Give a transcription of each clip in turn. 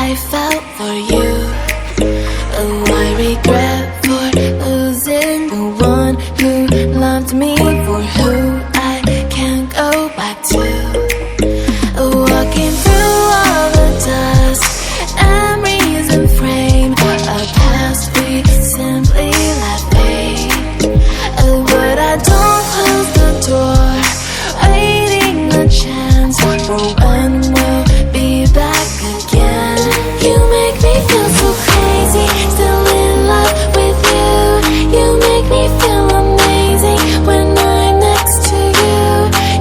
I felt for you. Oh, I regret for losing the one who loved me, for who I can't go back to. Walking through all the dust, memories and frame, a past we simply let fade. But I don't close the door, waiting a chance for when we'll be back again. You make me feel so crazy, still in love with you. You make me feel amazing when I'm next to you.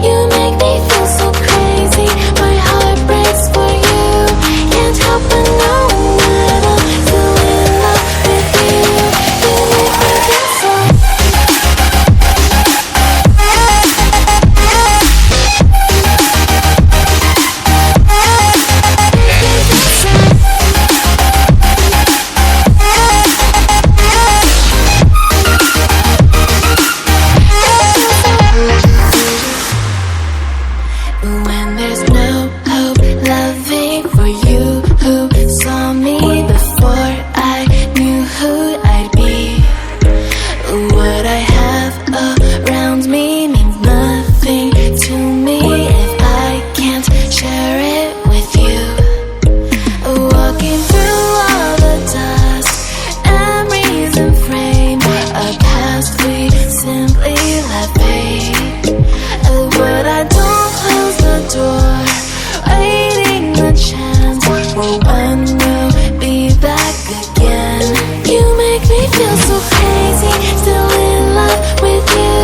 You make me feel so crazy, my heart breaks for you. Can't help but know that I'm still in love with you. You make me feel so. When there's no hope, loving for you who saw me before I knew who I'd be. What I have around me means nothing to me if I can't share it with you. Walking through all the dust, memories and frame, a past we simply let fade. But I don't close the door, waiting a chance for when we'll be back again. You make me feel so crazy, still in love with you.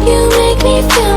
You make me feel